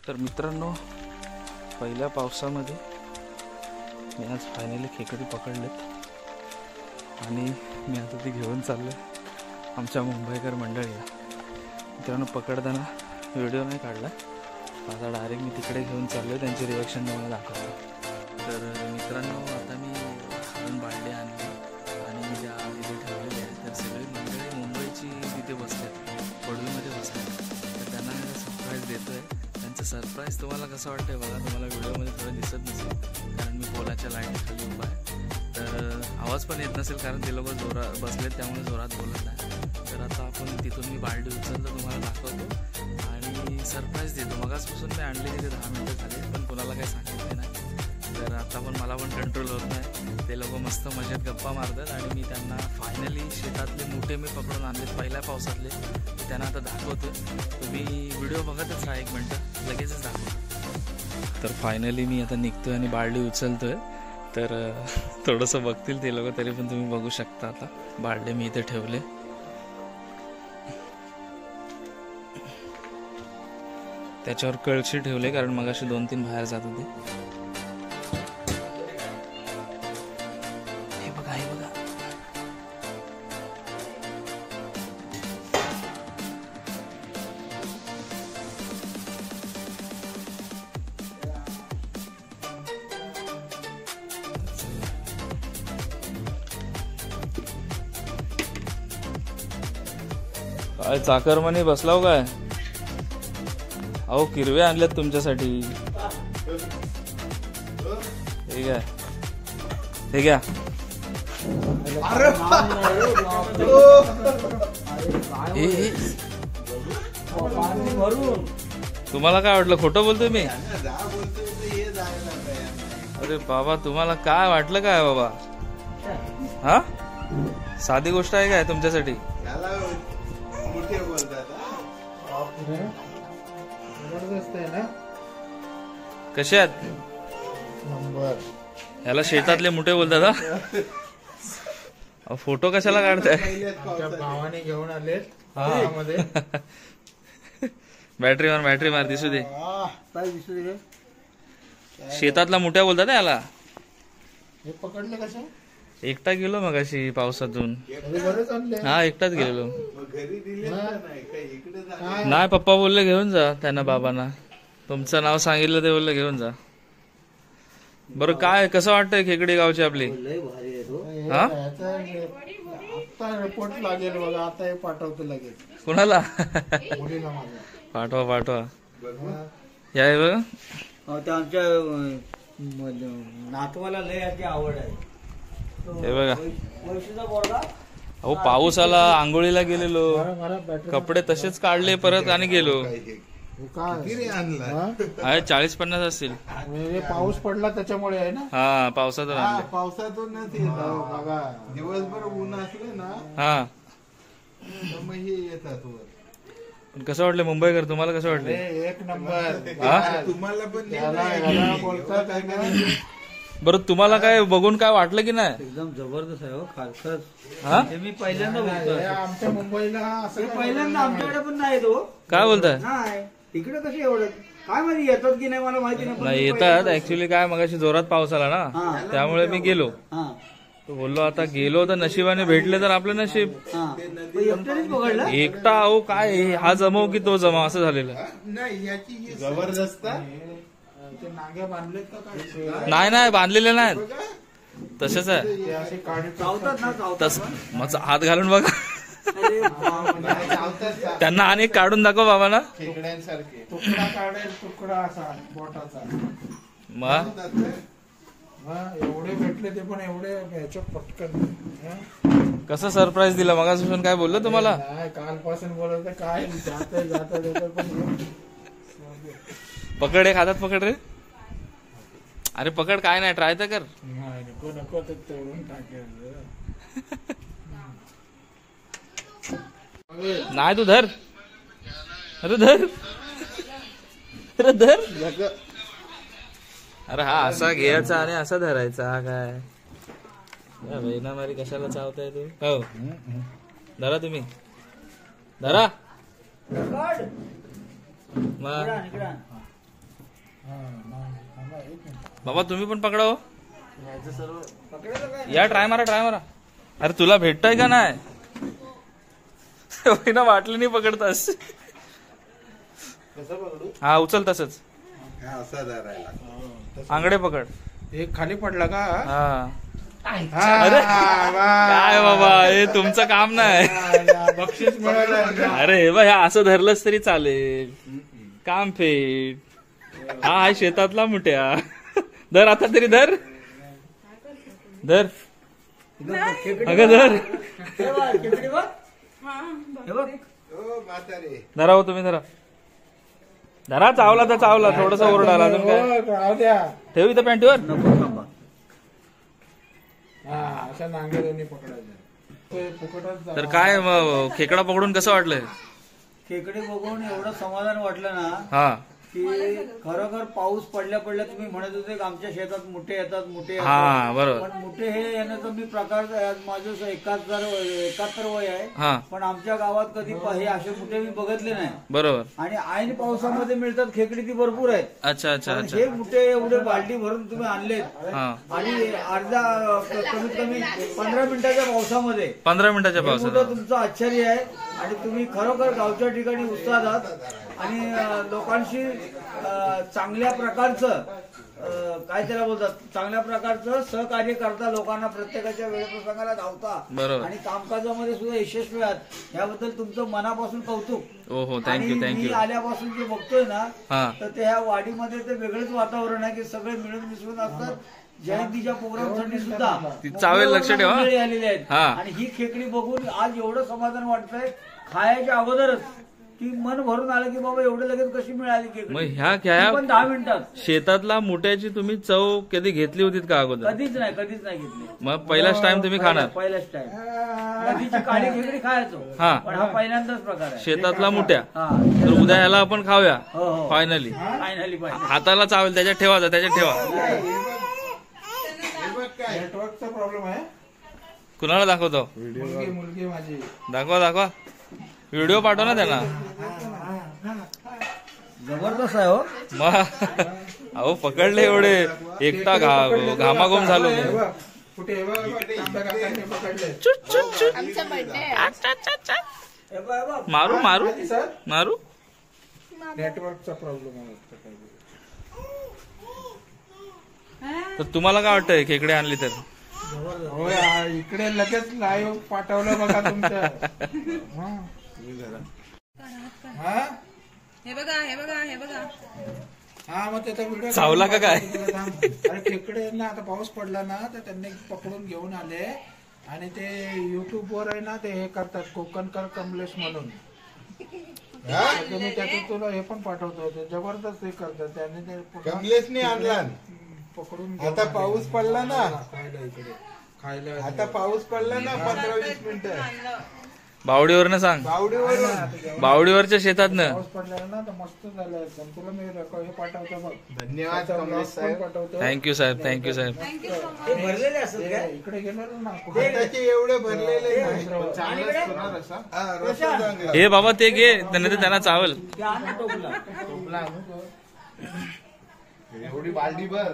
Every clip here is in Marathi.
तर मित्रांनो, पहिल्या पावसामध्ये मी आज फायनली खेकडी पकडलेत आणि मी आता ती घेऊन चाललो आमच्या मुंबईकर मंडळीला. मित्रांनो, पकडताना व्हिडिओ नाही काढला, आता डायरेक्ट मी तिकडे घेऊन चाललो, त्यांची रिॲक्शन तुम्हाला दाखवतो. तर मित्रांनो, आता मी खाऊन बाळले आणले आणि ज्या तिथे ठेवलेले आहेत तर सगळी मंडळी मुंबईची तिथे बसतात, पडवीमध्ये बसतात. तर त्यांना सरप्राईज देतो आहे. त्यांचं सरप्राईज तुम्हाला कसं वाटतंय बघा. तुम्हाला व्हिडिओमध्ये थोडं दिसत नसेल कारण मी पोलाच्या लाईनखाली उभा आहे, तर आवाज पण येत नसेल कारण ते लोक जोरात बसलेत, त्यामुळे जोरात बोलत नाही. तर आता आपण तिथून मी बालडी उचललं तुम्हाला दाखवतो आणि सरप्राईज देतो. मगाचपासून मी आणले तिथे 10 मिनटं झाले पण कुणाला काही सांगितले नाही. तर आता पण मला पण कंट्रोल होत नाही. ते लोक मस्त मजेत गप्पा मारतात आणि मी त्यांना फायनली शेतातले मोठे मी पकडून आणलेत पहिल्या पावसातले, ते त्यांना आता दाखवतो. तुम्ही व्हिडिओ बघतच राहा, 1 मिनटं लगेचच दाखवतो. तर फायनली मी आता निघतोय आणि बालडी उचलतोय. तर थोडंसं बघतील ते लोक, तरी पण तुम्ही बघू शकता. आता बालडी मी इथे ठेवले. त्याच्यावर कळशी ठेवले कारण मग असे 2-3 बाहेर जात होते. हे बघा, हे बघा. काय चाकरमानी बसलाव काय? अहो, किरवे आणलेत तुमच्यासाठी. हे घ्या, हे घ्या. तुम्हाला काय वाटलं खोटं बोलतोय मी? अरे बाबा, तुम्हाला काय वाटलं काय बाबा? हा, साधी गोष्ट आहे काय तुमच्यासाठी? कसे आहेत? याला शेतातले मोठे बोलतात. फोटो कशाला काढताय? भावाने घेऊन आले. बॅटरी मार दिसू दे. शेतातला मोठ्या बोलतात याला. हे पकडले कसे? एकटा गेलो मग अशी पावसातून. हा, एकटाच गेलो. नाही, पप्पा बोलले घेऊन जा त्यांना, बाबांना. तुमचं नाव सांगितलं ते बोलले घेऊन जा. बरं, काय कसं वाटतंय खेकडी गावची आपली? हा, रिपोर्ट लागेल बघा. आता हे पाठवतो लगेच. कुणाला? मुलीला माझ्या. पाठवा. या बघा, आमच्या नातवाला लय याची आवड आहे. हे बघा. अहो, पाऊस आला, आंघोळीला गेलेलो, कपडे तसेच काढले परत आणि गेलो. आहे 40-50 असतील. पाऊस पडला त्याच्यामुळे आहे ना. हा, पावसातून आणले. पावसातूनच दिवसभर ऊन असलं ना. हा, मग हे येतात. कसं वाटलं मुंबईकर? तुम्हाला कसं वाटलं? 1 नंबर. तुम्हाला पण बोलतात. बरं, तुम्हाला काय बघून काय वाटलं की नाही? एकदम जबरदस्त आहे हो, खासच. हा, मी पहिल्यांदा बघतोय. आमच्या मुंबईला असं पहिल्यांदा आमच्याकडे पण नाही तो. काय बोलताय? नाही, इकडे कशी एवढं काय माहिती येतात की नाही मला माहिती नाही. येतात ऍक्च्युली. काय मग अशी जोरात पाऊस आला ना, त्यामुळे मी गेलो. बोललो आता गेलो तर नशिबाने भेटले तर आपलं नशीब. पकडलं एकटा. अहो, काय हा जमाव की तो जमाव असं झालेलं. जबरदस्त. नागे बांधलेत का काय? नाही, बांधलेले नाहीत, तसेच आहे. तस मग हात घालून बघा. त्यांना आणि काढून दाखव बाबांना. खेकड्यांसारखे तुकडा काढेल, तुकडा असा बोटाचा. मग एवढे भेटले ते पण एवढे ह्याच्या पटकन. कसं सरप्राईज दिलं मगापासून? काय बोललो तुम्हाला? कालपासून बोलत काय जात पण. पकड, एक हातात पकड रे. अरे पकड, काय नाही, ट्राय तर कर. नको ते तोडून टाकेल. नाही, तू धर. अरे धर. अरे हा असा घ्यायचा आणि असा धरायचा. हा काय बहिणा मारी कशाला चावताय तू? हो, धरा तुम्ही, धरा. बाबा तुम्ही पण पकडा हो. पकडायचं काय? या ट्राय मारा. अरे तुला भेटतय का नाही? ना वाटलं नाही पकडतास. कसं पकडू? हा उचल तसंच. असा धरायला. आंगडे पकड. एक खाली पडला का? हा हा, अरे वा. काय बाबा हे तुमचं काम नाही. बक्षीस मिळालं. अरे हे बघ ह्या असं धरलंच तरी चालेल. काम फेट. हा आहे शेतातला मुठ्या. धर आता तरी धर. अगं धर. हे बघ, खेकडी बघ. हे बघ. ओ म्हातारे. धरा हो तुम्ही धरा चावला तर चावला थोडस ओरडाला अजून काय हो, राहू द्या. ठेव इथं पॅन्टीवर. नको थांबा. हा अशा नांगे दोन्ही पकडायचे. फुकटच जा. तर काय मग खेकडा पकडून कसं वाटलंय? खेकडे बघून एवढं समाधान वाटलं ना हा की खरोखर पाऊस पडल्या तुम्ही म्हणत होते की आमच्या शेतात मुठे येतात हा, बरोबर. पण मुठे हे येण्याचा मी प्रकार माझं 71 वय आहे. हा पण आमच्या गावात कधी हे असे मुठे मी बघितले नाही. बरोबर. आणि ऐन पावसामध्ये मिळतात खेकडी ती भरपूर आहेत. अच्छा पण हे मुठे एवढे बाल्टी भरून तुम्ही आणलेत हा आणि कमीत कमी 15 मिनिटाच्या पावसामध्ये 15 मिनिटाच्या हे पावसात. मोठं तुमचं आश्चर्य आहे. आणि तुम्ही खरोखर गावच्या ठिकाणी उत्साहात आहात आणि लोकांशी चांगल्या प्रकारचं काय त्याला बोलतात चांगल्या प्रकारचं सहकार्य करता. लोकांना प्रत्येकाच्या वेळेप्रसंगाला धावता बरोबर. आणि कामकाजामध्ये सुद्धा यशस्वी आहात. याबद्दल तुमचं मनापासून कौतुक. हो हो आणि थँक्यू मी आल्यापासून जे बघतोय ना हा तर ते ह्या वाडीमध्ये ते वेगळंच वातावरण आहे की सगळे मिळून मिसळून असतात. जयंतीच्या प्रोग्रामसाठी सुद्धा ती चावेल लक्ष ठेवा. मंडळी आलेली आहेत. हा. आणि ही खेकडी बघून आज एवढं समाधान वाटतंय खायच्या अगोदरच की मन भरून आलं की बाबा एवढं लगेच कशी मिळाली मग खेकडी. ह्या ती ह्या पण 10 मिनिटात. शेतातला मुठ्याची तुम्ही चव कधी घेतली होती का अगोदर? कधीच नाही घेतली. मग पहिलाच टाइम तुम्ही खाणार पहिलाच टाइम. नदीची काळी खेकडी खायचो हा. पण हा पहिल्यांदाच प्रकार आहे. शेतातला मुठ्या. हा तर उद्या ह्याला आपण खाऊया हो हो फायनली. फायनली पाहिजे. हाताला चावेल त्याच्यात ठेवा. नेटवर्कचा प्रॉब्लेम आहे. कुणाला दाखवतो? मुलगी माझी. दाखवा व्हिडिओ पाठव ना त्यांना. जबरदस्त आहे हो. मग अहो पकडले एवढे एकटा घामाघूम झालो मी. कुठे हे बघ, तांब्या काकांनी पकडले. हे बघ, हे बघ. मारू नेटवर्कचा प्रॉब्लेम आहे. तर तुम्हाला काय वाटतंय खेकडे आणली तर? होय इकडे लगेच लाईव्ह पाठवलं बघा तुमच्या. हे बघा हा मग त्याचा व्हिडिओ चावला का काय? अरे खेकडे ना आता पाऊस पडला ना तर त्यांनी पकडून घेऊन आले आणि ते युट्यूब वर आहे ना ते हे करतात कोकणकर कमलेश म्हणून. मी त्याचं तुला हे पण पाठवतो. ते जबरदस्त हे करतात. त्यांनी ते कमलेशने आणला. पकडून आता पाऊस पडला ना. खायला इकडे खायला आता पाऊस पडला ना 15-20 मिनिटं बावडीवरनं सांग. बावडीवरच्या शेतातनं पाऊस पडला ना तर मस्त झालं एकदम. तुला मी हे पाठवतो बघ. धन्यवाद त्याचा कमलेश vlog पण साहेब. पाठवतो. थँक्यू साहेब. हे भरलेले असतात काय? इकडे गेलो ना हाताचे एवढे भरलेले नाही. आणि इकडे? हा, रस्ता चांगला. हे बाबा ते घे नाही तर त्यांना चावल. ते आण ना टोपला. एवढी बालदी भर.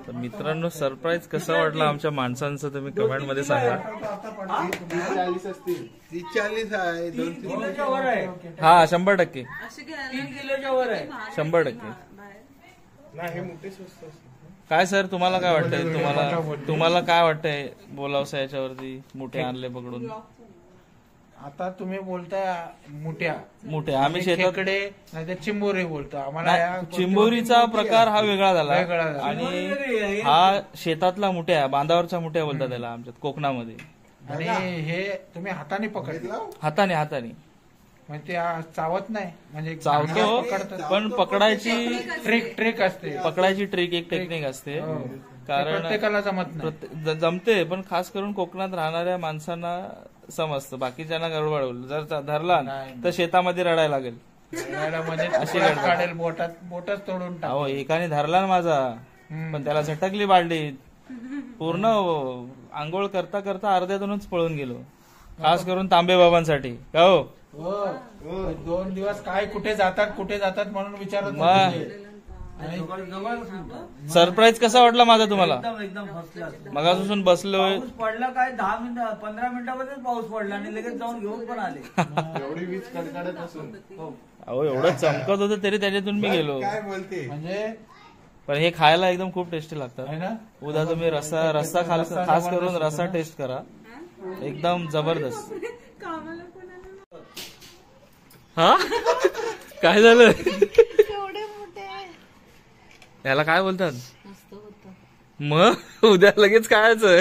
तर मित्रांनो सरप्राईज कसं वाटलं आमच्या माणसांचं तुम्ही कमेंट मध्ये सांगा. 40 असतील. 30-40 आहे. 2-3 किलोच्या वर आहे. हा 100%. 3 किलोच्या वर आहे. 100%. नाही हे मोठे स्वस्त असतात. काय सर तुम्हाला काय वाटतंय? तुम्हाला काय वाटतंय बोलावसं याच्यावरती? मोठे आणले पकडून. आता तुम्ही बोलताय मोठ्या मोठे आम्ही शेतात खेकडे नाही तर चिंबोरी बोलतो. आम्हाला या चिंबोरीचा प्रकार हा वेगळा झाला वेगळा झाला. आणि हा शेतातला मुठ्या बांधावरचा मुठ्या बोलतात त्याला आमच्यात कोकणामध्ये. आणि हे तुम्ही हाताने पकडलं हाताने म्हणजे ते चावत नाही म्हणजे चावतो पकडतात. पण पकडायची ट्रिक असते. पकडायची ट्रिक एक टेक्निक असते. हो. ते कारण प्रत्येकाला जमत नाही. जमते पण खास करून कोकणात राहणाऱ्या माणसांना समजतं. बाकीच्यांना गडबड होईल. जर धरला नाही. तर शेतामध्ये रडायला लागेल. मध्ये अशी बोटात गडबड. काढेल बोटच तोडून टाक. अहो एकाने धरला ना माझा पण त्याला झटकली बालडीत. पूर्ण आंघोळ करता करता अर्ध्यातूनच पळून गेलो. खास करून तांबे बाबांसाठी का हो हो 2 दिवस काय कुठे जातात म्हणून विचारत मग. होते. आणि सरप्राईज कसा वाटला माझा तुम्हाला? एकदम एकदम फर्स्ट क्लास. मगापासून बसलोय. पाऊस पडला काय 10 मिनिटं 15 मिनिटामध्येच पाऊस पडला आणि लगेच जाऊन घेऊन पण आले. एवढी वीज कडकडत असून अहो एवढं चमकत होतं तरी त्याच्यातून मी गेलो. काय बोलते म्हणजे पण हे खायला एकदम खूप टेस्टी लागतात. आहे ना. उद्या तुम्ही रस्सा खास करून रस्सा टेस्ट करा, एकदम जबरदस्त. हा काय झालं? याला काय बोलतात? मग उद्या लगेच खायचं.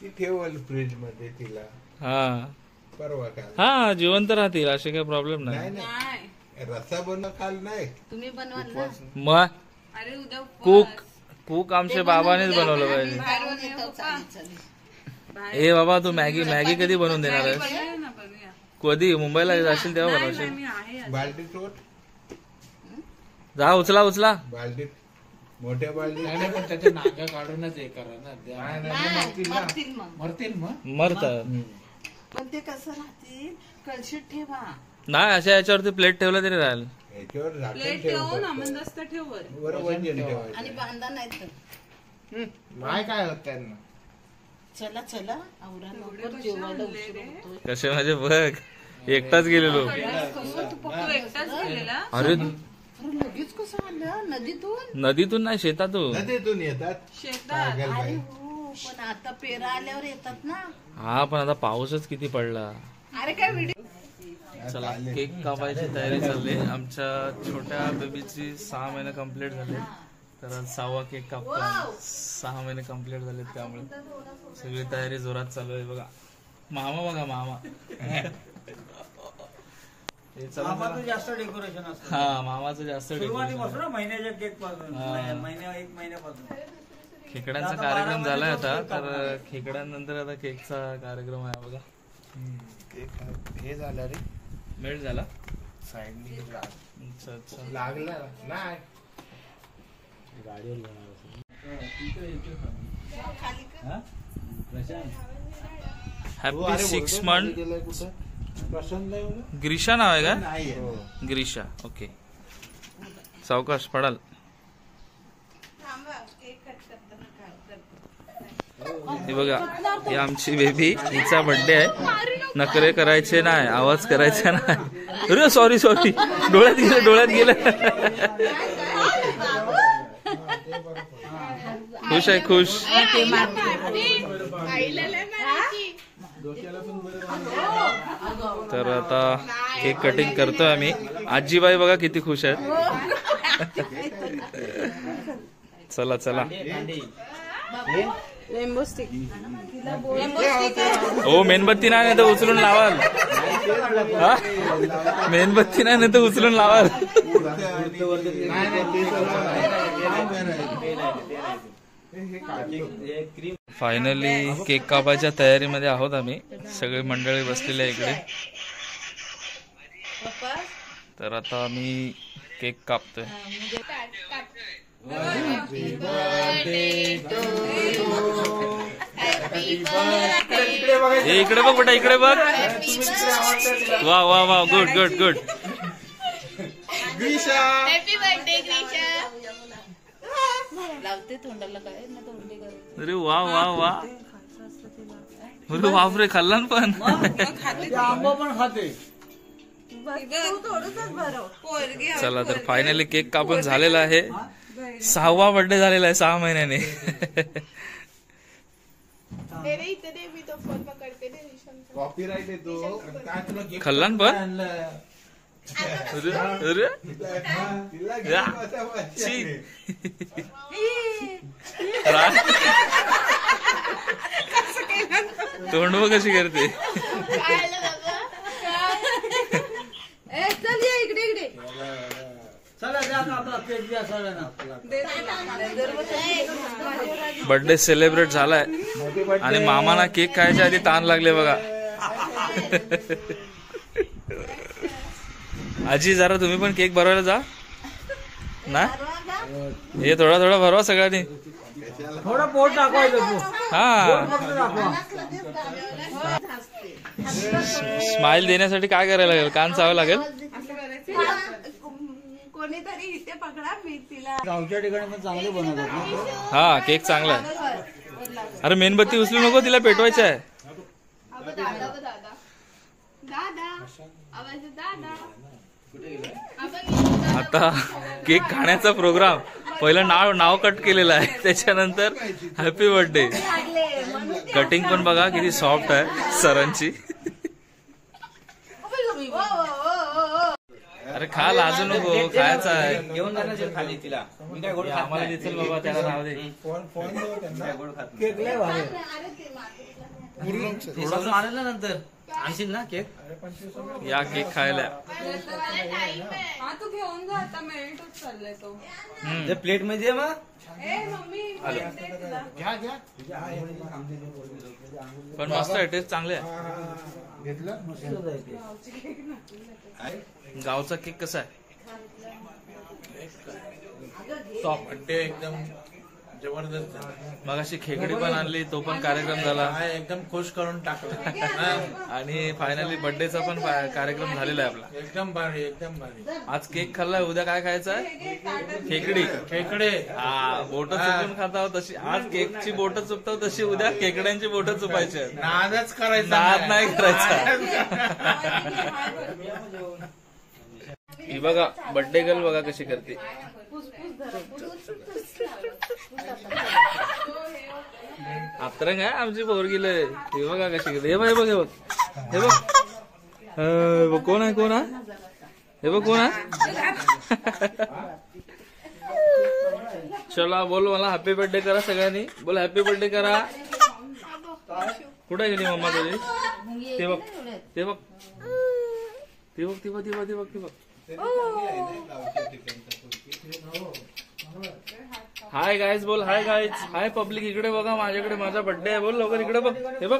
ती ठेवल फ्रीज मध्ये तिला हा परवा काल. हा जिवंत राहतील, असे काही प्रॉब्लेम नाही नाही. नाही रस्सा बनव काल नाही. तुम्ही बनवाल ना. मग अरे उद्या उपवास. कुक आमच्या बाबानेच बनवलं पाहिजे. बाहेरून येतो, चालेल, चालेल. ए बाबा तू मॅगी कधी बनवून देणार आहेस? बनवूया ना, बनवूया. कधी मुंबईला जाशील तेव्हा नाही, बनवशील. मी आहे आज. बाल्टीत ओत. जा उचला. बाल्टीत मोठ्या बाल्टीत. नाही पण त्याचे नागा काढूनच हे करा ना. नाही, नाही, नाही, मरतील ना. मरतील मग. मरतील मग. मरतात पण ते कसं राहतील, कळशीत ठेवा. नाही, अशा याच्यावरती प्लेट ठेवलं तरी राहील. याच्यावर झाकण प्लेट ठेव ठेवून फक्त. आमंदस्त ठेव वर. वर वंजन आणि ठेवायचं. बांधा नाही तर. नाही काय होत त्यांना. चला चला आवरा लवकर, जेवायला उशीर होतोय. कसे माझे बघ, एकटाच गेलेलो. तू एकटाच गेलेला. अरे अरे लगेच कसं आलं नदीतून? नदीतून नाही, शेतातून. नदीतून येतात. शेतात. पागल अरे बाई. हो, पण आता पेरा आल्यावर येतात ना. हा पण आता पाऊसच किती पडला. अरे काय व्हिडिओ. चला केक कापायची तयारी चालली. आमच्या छोट्या बेबीची 6 महिने कंप्लीट झाले, तर आज 6वा केक कापतो. 6 महिने कंप्लीट झालेत, त्यामुळे सगळी तयारी जोरात चालू आहे. बघा मामा, बघा मामा. हे चला मामाचं जरा. जास्त डेकोरेशन असतं. हा मामाचं जास्त सुरुवातीपासून डेकोरेशन. ना, महिन्याच्या केक पासून हा. 1 महिन्यापासून. खेकड्यांचा आता कार्यक्रम 12 झालाय मध्ये आता, केक तर कापणार. खेकड्यांनंतर आता केकचा कार्यक्रम आहे. बघा हे झालं रे मेल्ट झाला. साईडनी अच्छा अच्छा. लागला नाही. Happy 6 month. प्रसन्न आहे ना? ग्रीशा नाव आहे का? नाही ग्रीशा. ओके, सावकाश पडाल. हे बघा, ही आमची बेबी, हिचा बर्थडे आहे. नखरे करायचे नाही, आवाज करायचा नाही. अरे सॉरी डोळ्यात गेलं. खुश आहे, खुश. तर आता केक कटिंग करतोय आम्ही. आजीबाई बघा किती खुश आहेत. चला चला. Rainbow stick. हो मेणबत्ती नाही तर उचलून लावाल. हा? मेणबत्ती नाही तर उचलून लावाल. फायनली केक कापायच्या तयारीमध्ये आहोत आम्ही. सगळी मंडळी बसलेली आहे इकडे. तर आता आम्ही केक कापतोय. हे इकडे बघ बेटा, इकडे बघ. वा वा वा, good good good. Happy birthday ग्रीशा. लावते तोंडाला काय ना, तोंडी करते. अरे वा वा वा. अरे बापरे, खाल्ला ना पण. आंबा पण खाते. चला तर फायनली केक कापून झालेला आहे. 6वा बर्थडे झालेला आहे 6 महिन्याने. कॉपीराईट येतो. काय तुला gift खाल्ला ना पण. आणलं? अरे अरे तिला या. घेऊन बसा छी. पाहिजे. तोंड बघ कशी करते. चल ये इकडे इकडे. चला द्या आता आपला केक द्या सगळ्यांना. बर्थडे सेलिब्रेट झालाय आणि मामाना केक खायच्या आधी ताण लागले बघा. आजी जरा तुम्ही पण केक भरवायला जा ना. हे थोडा थोडा भरवा सगळ्यांनी. थोडं पोट दाखवायचं. हा फक्त दाखवा. स्माइल देण्यासाठी काय करायला लागेल? कान चावावं लागेल. कोणीतरी इथे पकडा, मी तिला गावच्या ठिकाणी पण चांगले बनवतात ना. हा केक चांगला आहे. अरे मेणबत्ती उचलू नको, तिला पेटवायचं आहे. आता केक खाण्याचा प्रोग्राम. पहिलं नाव कट केलेलं आहे, त्याच्यानंतर हॅपी बर्थडे. कटिंग पण बघा किती सॉफ्ट आहे सरांची. अरे खा, लाजू नको, खायचं आहे. घेऊन जाण्याचे खाली तिला. मी काय गोड खात आम्हाला नाही. दिसेल बाबा, त्याला राहू दे. फोन देऊ त्यांना. गोड खात नाही. केक लय भारी. थोडंसं मारेल ना नंतर. आणशील ना केक? या केक खायला. हा तू घेऊन जा, आता मेल्ट होत चाललाय तो. ते प्लेट मध्ये मग ए मम्मी घ्या घ्या. पण मस्त आहे, टेस्ट चांगले आहे. घेतलं. गावचा केक कसा आहे? सॉफ्ट बर्थडे एकदम जबरदस्त. मग अशी खेकडी पण आणली, तो पण कार्यक्रम झाला. हा, एकदम खुश करून टाकला. आणि फायनली बर्थडेचा पण कार्यक्रम झालेला आहे आपला. एकदम भारी, एकदम भारी. आज केक खाल्लाय, उद्या काय खायचं आहे? खेकडी. खेकडे. हा, बोट चुपून खाता आहोत तशी आज केकची बोट चुपतो, तशी उद्या खेकड्यांची बोट चुपायची आहेत. नादच करायचा नाद नाही करायचा. ही बघा बर्थडे गर्ल बघा कशी करते. अतरंग आहे आमची पोरगीला. हे बघा कशी करते. हे बघ, हे बघ, हे बघ, हे बघ. कोण आहे, कोण आहे? हे बघ कोण आहे. चला बोल, मला हॅपी बर्थडे करा सगळ्यांनी. बोल हॅपी बर्थडे करा. कुठे गेली मम्मा तुझी? ते बघ, ते बघ, ते बघ, ती बघ, ती बघ, ती बघ, ती बघ. हाय गाईज बोल, हाय गाईज, हाय पब्लिक. इकडे बघा, माझ्याकडे माझा बर्थडे आहे. बोल लवकर इकडे बघ, हे बघ.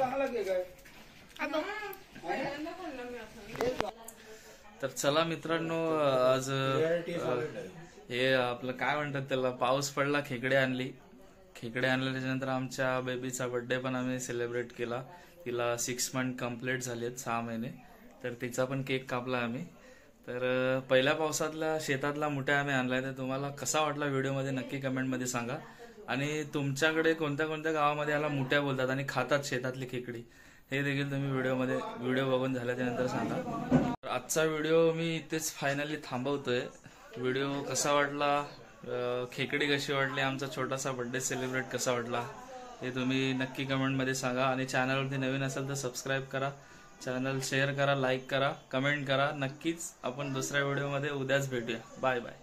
तर चला मित्रांनो, आज हे आपलं काय म्हणतात त्याला, पाऊस पडला, खेकडे आणली. खेकडे आणले, त्याच्यानंतर आमच्या बेबीचा बर्थडे पण आम्ही सेलिब्रेट केला. तिला 6 मंथ कम्प्लीट झालेत, 6 महिने. तर तिचा पण केक कापला आम्ही. तर पहिल्या पावसातला शेतातला मुठ्या आम्ही आणलाय. तर तुम्हाला कसा वाटला व्हिडिओमध्ये नक्की कमेंटमध्ये सांगा. आणि तुमच्याकडे कोणत्या कोणत्या गावामध्ये याला मुठ्या बोलतात आणि खातात शेतातली खेकडी, हे देखील तुम्ही व्हिडिओ बघून झाल्याच्यानंतर सांगा. आजचा व्हिडिओ मी इथेच फायनली थांबवतोय. व्हिडिओ कसा वाटला, खेकडी कशी वाटली, आमचा छोटासा बर्थडे सेलिब्रेट कसा वाटला, हे तुम्ही नक्की कमेंटमध्ये सांगा. आणि चॅनलवरती नवीन असेल तर सबस्क्राईब करा, चॅनल शेअर करा, लाईक करा, कमेंट करा. नक्कीच आपण दुसऱ्या व्हिडिओमध्ये उद्याच भेटूया. Bye bye.